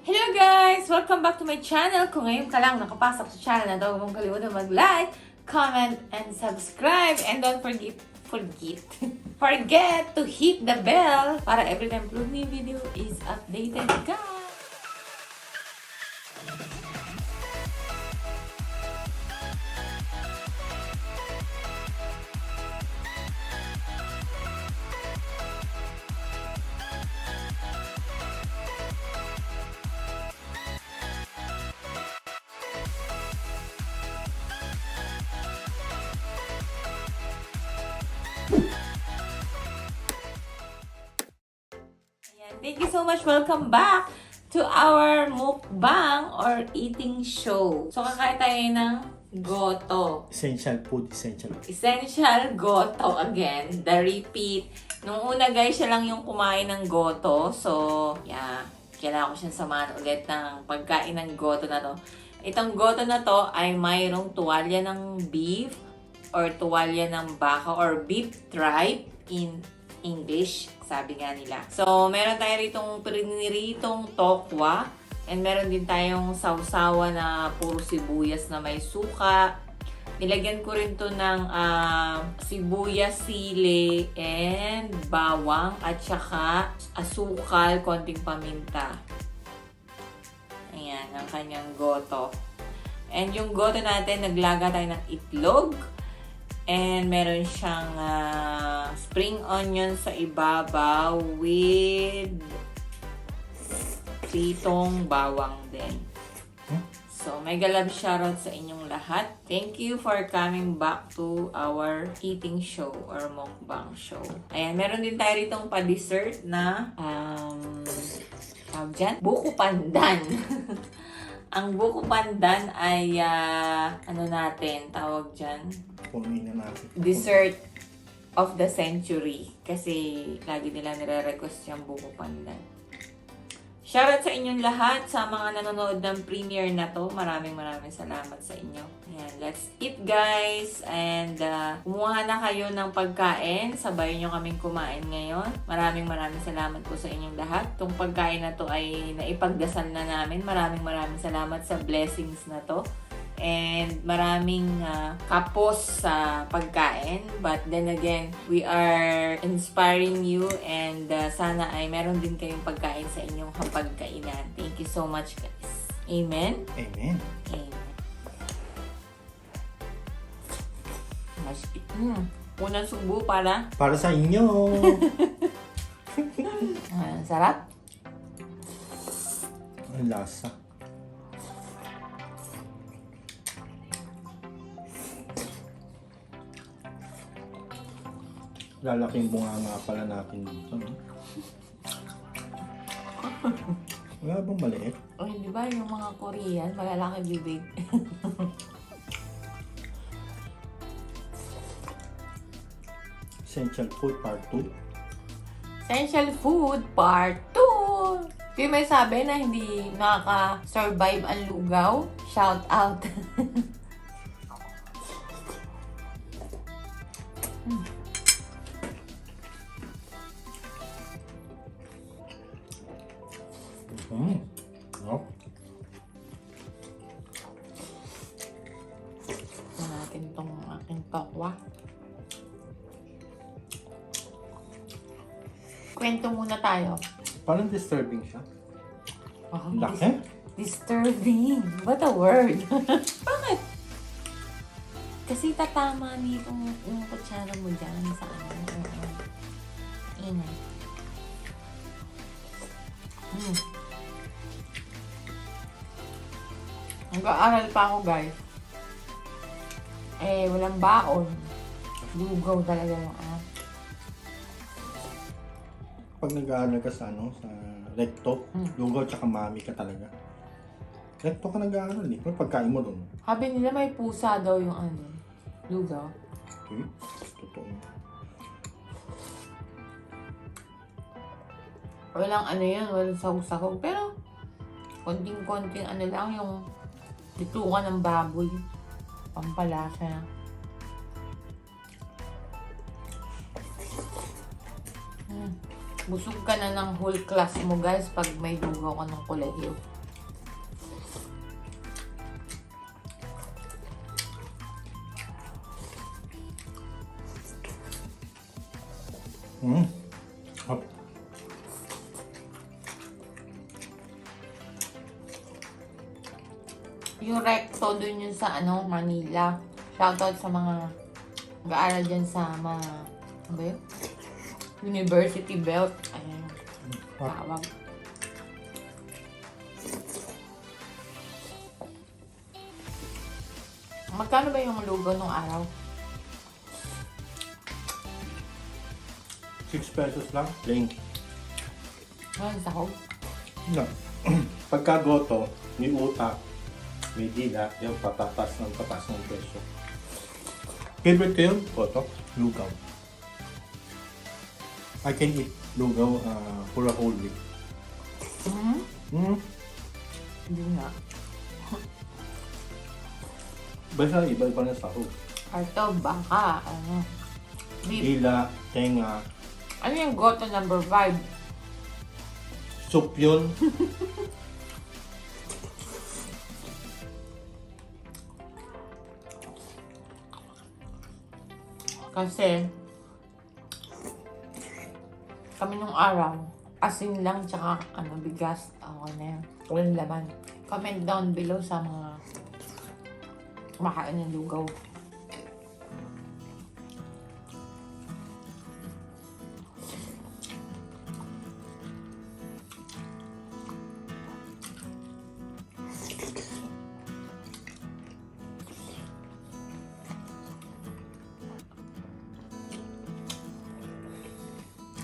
Hello guys! Welcome back to my channel. Kung ngayon ka lang nakapasok sa channel na to, huwag mong kalimutan mag-like, comment, and subscribe. And don't forget to hit the bell para every time upload new video is updated, guys. Thank you so much. Welcome back to our mukbang or eating show. So, kakain tayo ng Goto. Essential food, essential. Essential Goto again. The repeat. Nung una guys, siya lang yung kumain ng Goto. So, yeah. Kailangan ko siyang samahan ulit ng pagkain ng Goto na to. Itong Goto na to ay mayroong tuwalya ng beef or tuwalya ng baka or Beef Tripe in English, sabi nga nila. So, meron tayo ritong piniritong tokwa. And meron din tayong sausawa na puro sibuyas na may suka. Nilagyan ko rin to ng sibuyas, sili, and bawang. At saka asukal, konting paminta. Ayan, ang kanyang goto. And yung goto natin, naglaga tayo ng itlog. And meron siyang spring onion sa ibabaw with pritong bawang din. So, may galab shoutout sa inyong lahat. Thank you for coming back to our eating show or mukbang show. Ayan, meron din tayo ritong pa-dessert na tawag dyan? Buko pandan. Ang buko pandan ay ano natin, tawag dyan? Dessert of the century. Kasi lagi nila nire-request yung buko pandan. Shoutout sa inyong lahat sa mga nanonood ng premiere na to. Maraming salamat sa inyo. Ayan, let's eat guys. And kumuha na kayo ng pagkain. Sabayan nyo kaming kumain ngayon. Maraming salamat po sa inyong lahat. Itong pagkain na to ay naipagdasal na namin. Maraming salamat sa blessings na to. And maraming kapos sa pagkain. But then again, we are inspiring you and sana ay meron din kayong pagkain sa inyong hapagkainan. Thank you so much guys. Amen? Amen. Amen. Unang subo para sa inyo. sarap. Ang lasa. Lalaking bunga nga pala natin dito. No? Wala bang maliit? O hindi ba yung mga Korean, malalaki bibig? Essential food part 2. Essential food part 2! Yung may sabi na hindi nakaka-survive ang lugaw, shout out! No? Natin itong aking tokwa. Kwento muna tayo. Parang disturbing siya. Oh, laki? Disturbing. What a word. Bakit? Kasi tatama nitong yung kutsara mo dyan sa ano. Ingay. Nag-aaral pa ako guys. Walang baon. Lugaw talaga yung Pag nag-aaral ka sa sa recto, lugaw tsaka mami ka talaga. Recto ka nag-aaral eh. Pero pagkain mo doon. Sabi nila may pusa daw yung lugaw. Okay. Totoo. Walang yan, walang sahog-sahog. Pero konting-konting lang yung Bitukan ng baboy. Pampalasa. Busog ka na ng whole class mo guys pag may lugaw ka ng kulay hiyo. Hop. Yung recto dun yun sa Manila. Shoutout sa mga nag-aaral dyan sa ano ba yun? University Belt. Ayan. Tawag. Magkano ba yung lugaw nung araw? 6 pesos lang. Plain. Ngayon sa hog? No. Pagka Goto, may utak, may dila, yung patatas ng presyo. Favorite ko yun? Goto? Lugaw. I can eat lugaw for a whole week. Hindi nga. Basta iba-iba na sahog. Ito, baka, beef. Dila, tenga, Ano yung Goto number 5? soup yun. Kasi, kami nung araw, asin lang tsaka bigas. Okay na yan. Walang laman. Comment down below sa mga kumakain ng lugaw.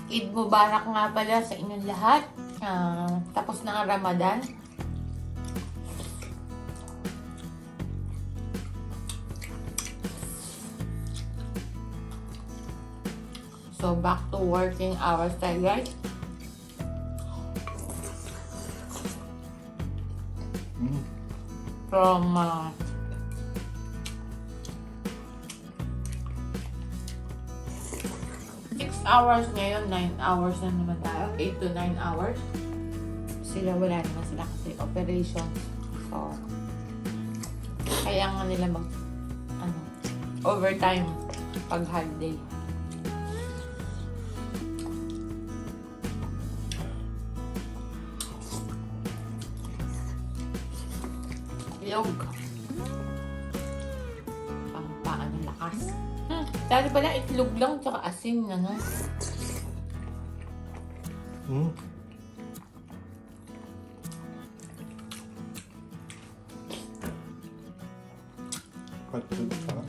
Eid Mubarak nga pala sa inyong lahat. Tapos na ang Ramadan. So, back to working hours tayo, guys. From 6 hours ngayon, 9 hours na naman tayo. 8 to 9 hours. Sila, wala naman sila kasi operation. So, kaya nga nila overtime pag holiday. Ilog. Pampaan ng lakas. Dati pala itlog lang tsaka asin Katulad sa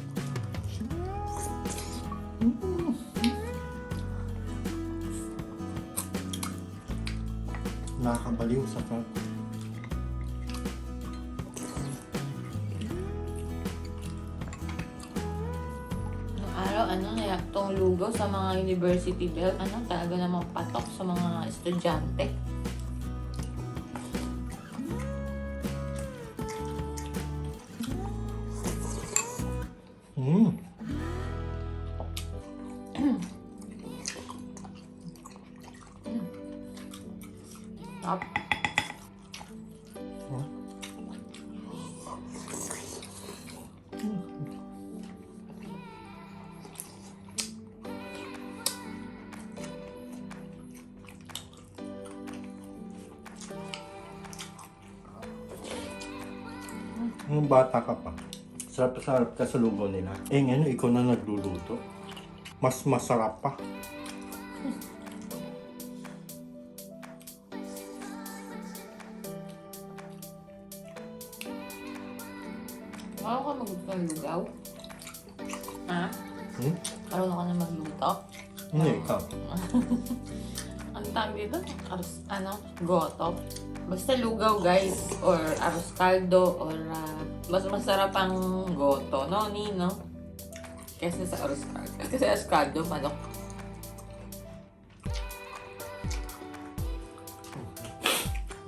nakakabaliw sa pag tong lugaw sa mga university belt, talaga namang patok sa mga estudyante. Top. Nung bata ka pa, sarap ka sa lugaw nila. Ngayon, ikaw na nagluluto. Mas masarap pa. Marunong ka magluto ng lugaw? Ha? Marunong ka na magluto? Hindi, ikaw. Ang tawag dito? Goto. Basta lugaw guys, or arroz caldo, or mas masarap ang goto, no, Nino? Kesa sa arroz caldo. Kasi arroz caldo, manok.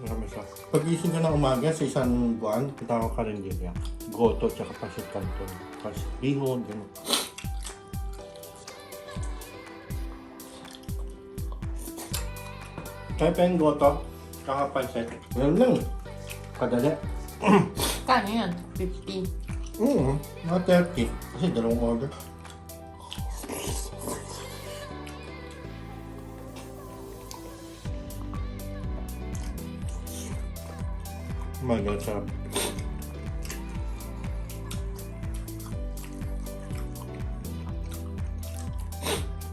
Marami siya. Pag-gising ka ng umaga sa isang buwan, punta ko karinderya. Goto, tsaka pasit canton. Pasit bihon, gano'n. Kaya pa yung goto, tsaka pasit. Ganun lang. Kadali. Kano yan? 50. Mga 30. Kasi dalawang order. Oh my God, sarap.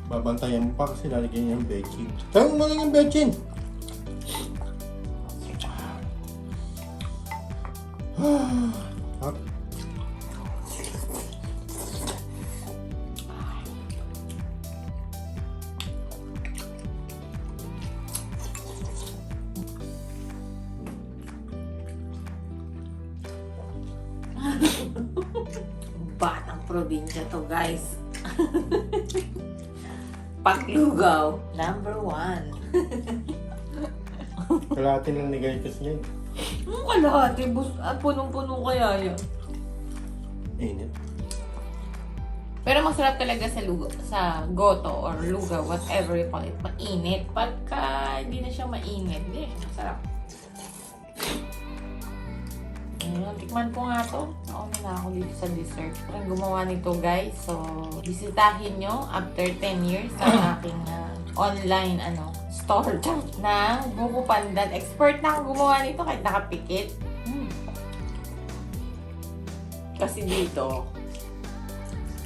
Babantayan mo pa kasi lalagyan niya yung bechin. Saan mo lang yung bechin? Sarap. Batang probinsya to, guys. Paglugaw, number 1. Kalahati ng nigay kasi yan. Ano kalahati? Punong-puno kaya yan. Init. Pero masarap talaga sa lugaw, sa goto or lugaw, whatever you call it, mainit. Pagka hindi na siya mainit, hindi na siya masarap. Tikman ko nga to. Nauna na ako dito sa dessert. Parang gumawa nito, guys. So, bisitahin nyo after 10 years ang aking online store ng buko pandan. Expert na akong gumawa nito kahit nakapikit. Kasi dito,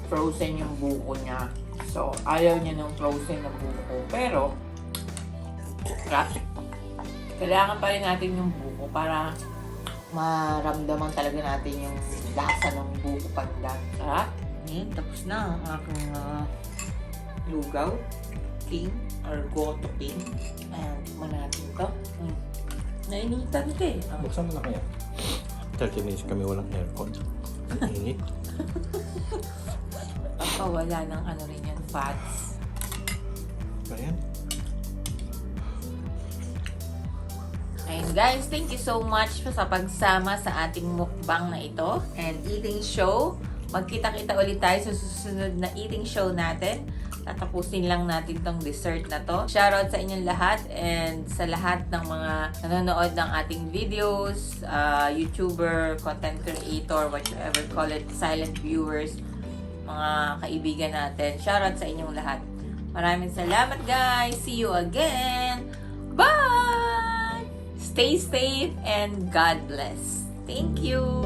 frozen yung buko niya. So, ayaw niya ng frozen na buko. Pero, kailangan pa rin natin yung buko para maramdaman talaga natin yung lasa ng buko pandan. Sarap. Tapos na ang aking lugaw. King or goto king. Ayan, tikman natin ito. Nainitan ito eh. Buksan mo na kaya. 30 minutes kami walang aircon. Ang init. Papawala ng rin yan, fats. Ayan. Ayun guys, thank you so much sa pagsama sa ating mukbang na ito and eating show. Magkita-kita ulit tayo sa susunod na eating show natin. Tatapusin lang natin tong dessert na to. Shoutout sa inyong lahat and sa lahat ng mga nanonood ng ating videos, YouTuber, content creator, whatever call it, silent viewers, mga kaibigan natin. Shoutout sa inyong lahat. Maraming salamat guys. See you again. Bye! Stay safe and God bless. Thank you!